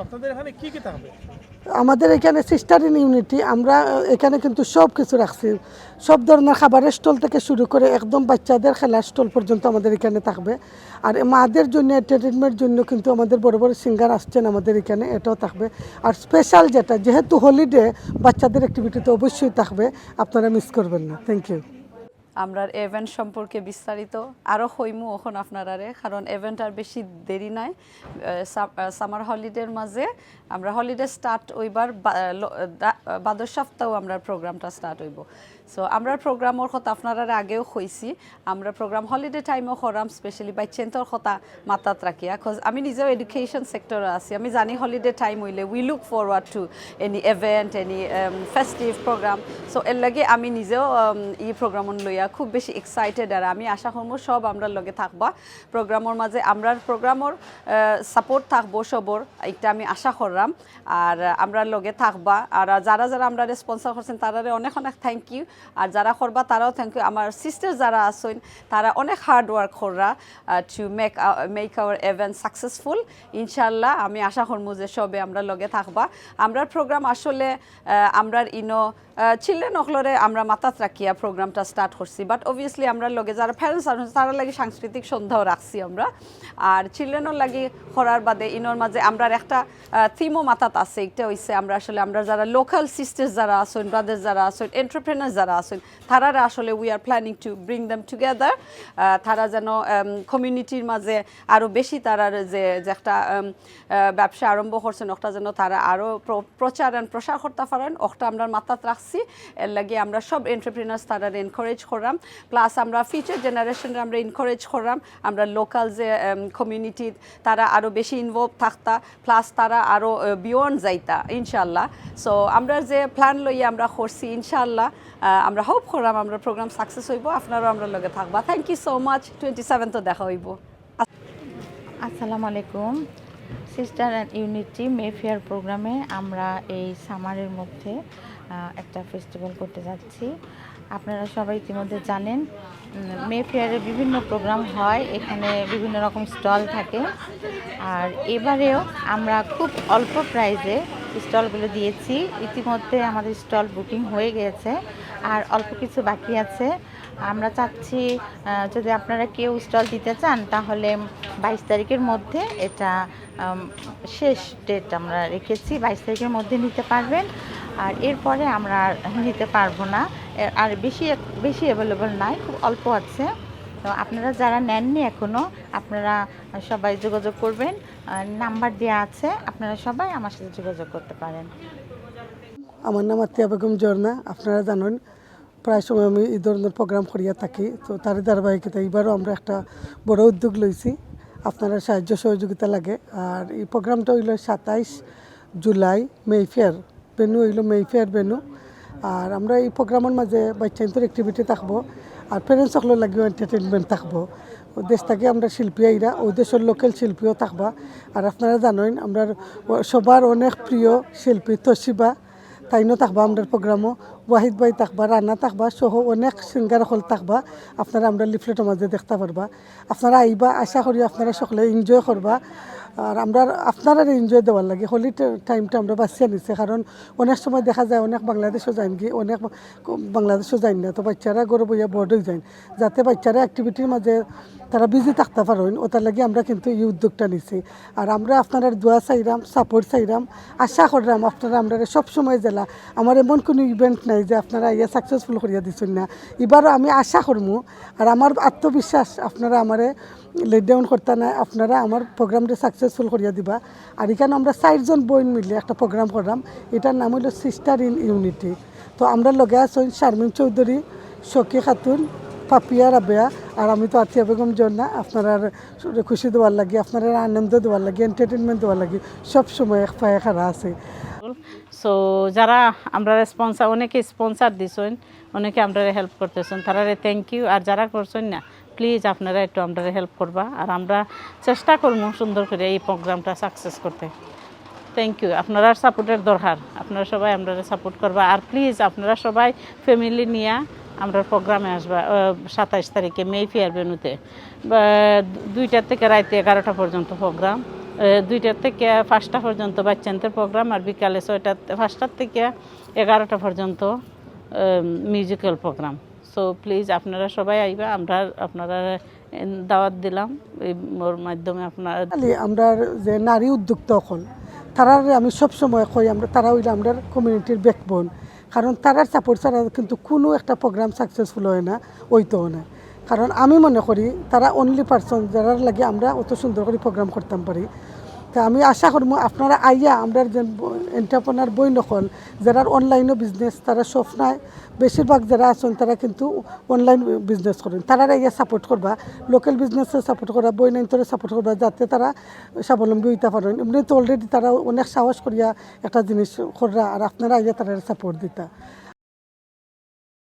আপনাদের এখানে কি কি থাকবে? আমাদের এখানে সিস্টার ইন ইউনিটি, আমরা এখানে কিন্তু সব কিছু রাখছি। সব ধরনের খাবারের স্টল থেকে শুরু করে একদম বাচ্চাদের খেলার স্টল পর্যন্ত আমাদের এখানে থাকবে। আর মাদের জন্য এন্টারটেনমেন্টের জন্য কিন্তু আমাদের বড় বড় সিঙ্গার আসছেন আমাদের এখানে, এটাও থাকবে। আর স্পেশাল যেটা, যেহেতু হলিডে, বাচ্চাদের অ্যাক্টিভিটি তো অবশ্যই থাকবে, আপনারা মিস করবেন না। Thank you. আমরা ইভেন্ট সম্পর্কে বিস্তারিত আরও হইমু এখন আপনারারে, কারণ ইভেন্ট আর বেশি দেরি নাই। সামার হলিডের মাঝে আমরা হলিডে স্টার্ট হইবার বাদর সপ্তাহ আমরা প্রোগ্রামটা স্টার্ট হইব। সো আমরা প্রোগ্রামের কথা আপনারা আগেও কইছি, আমরা প্রোগ্রাম হলিডে টাইমও করাম, স্পেশালি বাইচেন্টর কথা মাথাত রাখিয়া, কজ আমি নিজেও এডুকেশন সেক্টরে আছি। আমি জানি হলিডে টাইম হইলে we look forward to any event, any festive program. So এর লাগে আমি নিজেও এই প্রোগ্রামন লইয়া খুব বেশি এক্সাইটেড। আর আমি আশা করবো সব আমরা লগে থাকবা প্রোগ্রামের মাঝে, আমরা প্রোগ্রামের সাপোর্ট থাকবো সবর, এটা আমি আশা করলাম। আর আমরা লগে থাকবা। আর যারা যারা আমরা স্পন্সর করছেন তারারে অনেক অনেক থ্যাংক ইউ। আর যারা করবা তারাও থ্যাংক ইউ। আমার সিস্টার যারা আছেন তারা অনেক হার্ড ওয়ার্ক কররা to make our event successful. ইনশাল্লাহ আমি আশা করবো যে সবে আমরা লগে থাকবা। আমরা প্রোগ্রাম আসলে আমরা চিলড্রেন অকলরে আমরা মাথাত রাখিয়া প্রোগ্রামটা স্টার্ট করছি, বাট অবভিয়াসলি আমরা লগে যারা প্যারেন্টস আছে তারা লাগে সাংস্কৃতিক সন্ধ্যাও রাখছি আমরা। আর চিলড্রেনের লাগি করার বাদে ইনোর মাঝে আমরা একটা থিমও মাথাত আছে, এটা হইছে আমরা আসলে আমরা যারা লোকাল সিস্টার্স যারা আছেন, ব্রাদার্স যারা আছেন, এন্টারপ্রেনার যারা আছেন, তারা আসলে we are planning to bring them together. তারা যেন কমিউনিটির মাঝে আরও বেশি তারা যে একটা ব্যবসা আরম্ভ করছেন ওটা যেন তারা আরও প্রচার আর প্রসার করতে পারেন, ওটা আমরা মাথাত রাখছি। এর লাগে আমরা সব এন্টারপ্রেনার্স তারা এনকারেজ করলাম, প্লাস আমরা ফিউচার জেনারেশনরা আমরা এনকারেজ করলাম আমরা লোকাল যে কমিউনিটি তারা আরও বেশি ইনভলভ থাকতা, প্লাস তারা আরও বিয়ন্ড যাইতা ইনশাল্লাহ। সো আমরা যে প্ল্যান লইয়া আমরা করছি ইনশাল্লাহ আমরা হোপ করলাম আমরা প্রোগ্রাম সাকসেস হইব, আপনারাও আমরা লগে থাকবা। Thank you so much. 27 তো দেখা হইব। আসসালামু আলাইকুম। Sister and unity May fair প্রোগ্রামে আমরা এই সামারের মধ্যে একটা ফেস্টিভ্যাল করতে যাচ্ছি। আপনারা সবাই ইতিমধ্যে জানেন মে ফেয়ারে বিভিন্ন প্রোগ্রাম হয়, এখানে বিভিন্ন রকম স্টল থাকে। আর এবারেও আমরা খুব অল্প প্রাইজে স্টলগুলো দিয়েছি। ইতিমধ্যে আমাদের স্টল বুকিং হয়ে গিয়েছে আর অল্প কিছু বাকি আছে। আমরা চাচ্ছি যদি আপনারা কেউ স্টল দিতে চান তাহলে 22 তারিখের মধ্যে, এটা শেষ ডেট আমরা রেখেছি, 22 তারিখের মধ্যে নিতে পারবেন। আর এরপরে আমরা নিতে পারবো না, আর বেশি অ্যাভেলেবল নাই, খুব অল্প আছে। তো আপনারা যারা নেননি এখনও, আপনারা সবাই যোগাযোগ করবেন, নাম্বার দেওয়া আছে, আপনারা সবাই আমার সাথে যোগাযোগ করতে পারেন। আমার নাম আতিয়া বেগম ঝর্ণা। আপনারা জানেন প্রায় সময় আমি এই ধরনের প্রোগ্রাম করিয়া থাকি, তো তার ধারাবাহিকতা এবারও আমরা একটা বড় উদ্যোগ লইছি। আপনারা সাহায্য সহযোগিতা লাগে। আর এই প্রোগ্রামটা হইল 27 জুলাই মেফেয়ার ভেনু, হইল মেফেয়ার ভেনু। আর আমরা এই প্রোগ্রামের মাঝে বাচ্চাদের অ্যাক্টিভিটি থাকবো, আর প্যারেন্টস সকলের লাগেও এন্টারটেনমেন্ট থাকবো। দেশ থেকে আমরা শিল্পী আইরা, ওই দেশের লোকাল শিল্পীও থাকবা। আর আপনারা জানেন আমরা সবার অনেক প্রিয় শিল্পী তসিবা তাইনও থাকবা আমরা প্রোগ্রামও, ওয়াহিদ ভাই থাকবা, রানা থাকবা, সহ অনেক সিঙ্গার হল থাকবা। আপনারা আমরা লিফলেটের মাঝে দেখতে পারবা। আপনারা আইবা, আশা করি আপনারা সকলে এনজয় করবা। আর আমরা আপনারা এনজয় দেওয়ার লাগে হোলি টাইমটা আমরা বাঁচিয়ে নিচ্ছি, কারণ অনেক সময় দেখা যায় অনেক বাংলাদেশও যাইন গিয়ে, অনেক বাংলাদেশও যাইন না, তো বাচ্চারা গরু বইয়া বোর্ড হয়ে যায়, যাতে বাচ্চারা অ্যাক্টিভিটির মাঝে তারা বিজি থাকতে পারেন, ওটার লাগে আমরা কিন্তু এই উদ্যোগটা নিছি। আর আমরা আপনারা দোয়া চাইরাম, সাপোর্ট চাইরাম, আশা করলাম আপনারা আমরা সবসময় জেলা আমার এমন কোনো ইভেন্ট নাই যে আপনারা ইয়ে সাকসেসফুল করিয়া দিচ্ছেন না। এবারও আমি আশা করবো, আর আমার আত্মবিশ্বাস আপনারা আমারে লেট ডাউন করতে না, আপনারা আমার প্রোগ্রামটা সাকসেসফুল করিয়া দিবা। আর এখানে আমরা 4 জন বোন মিলে একটা প্রোগ্রাম করলাম, এটার নাম হলো সিস্টার ইন ইউনিটি। তো আমরা লগে আছেন শারমিন চৌধুরী, শকি খাতুন, পাপিয়া রাবেয়া, আর আমি তো আতিয়া বেগম ঝর্ণা। আপনারা খুশি দেওয়ার লাগে, আপনারা আনন্দ দেওয়ার লাগে, এন্টারটেনমেন্ট দেওয়ার লাগে সবসময় এক পায়ে খাড়া আছে। সো যারা আমরা অনেকে স্পন্সার দিছেন, অনেকে আমরা হেল্প করতেছেন, তারা থ্যাংক ইউ। আর যারা করছেন না, প্লিজ আপনারা একটু আমরা হেল্প করবা, আর আমরা চেষ্টা করবো সুন্দর করে এই প্রোগ্রামটা সাকসেস করতে। Thank you. আপনারা সাপোর্টের দরকার, আপনারা সবাই আমরা সাপোর্ট করবা। আর প্লিজ আপনারা সবাই ফ্যামিলি নিয়ে আমরা প্রোগ্রামে আসবা 27 তারিখে মে ফেয়ার ভেন্যুতে, 2টা থেকে রাতে 11টা পর্যন্ত প্রোগ্রাম। 2টা থেকে 5টা পর্যন্ত বাচ্চাদের প্রোগ্রাম, আর বিকালে 5টার থেকে 11টা পর্যন্ত মিউজিক্যাল প্রোগ্রাম। সো প্লিজ আপনারা সবাই আইবা, আমরা আপনারা দাওয়াত দিলাম এই ওর মাধ্যমে। আপনারা আমরা যে নারী উদ্যোক্তা হল তারার আমি সবসময় কই আমরা তারা হইলে আমরা কমিউনিটির ব্যাকবোন, কারণ তারার সাপোর্ট ছাড়া কিন্তু কোনো একটা প্রোগ্রাম সাকসেসফুল হয় না, ওইতেও না। কারণ আমি মনে করি তারা অনলি পার্সন যারার লাগে আমরা অত সুন্দর করে প্রোগ্রাম করতাম পারি। তা আমি আশা করবো আপনারা আইয়া আমরা যে এন্টারপ্রেনার বই নকল যারা অনলাইনও বিজনেস তারা সব নাই, বেশিরভাগ যারা আছেন তারা কিন্তু অনলাইন বিজনেস করেন, তারা আইয়া সাপোর্ট করবা, লোকাল বিজনেসে সাপোর্ট করা, বই নাইন্তরে সাপোর্ট করবা, যাতে তারা স্বাবলম্বী হইতে পারেন। এমনি তো অলরেডি তারা অনেক সাহস করিয়া একটা জিনিস করা, আর আপনারা আইয়া তারা সাপোর্ট দিতা।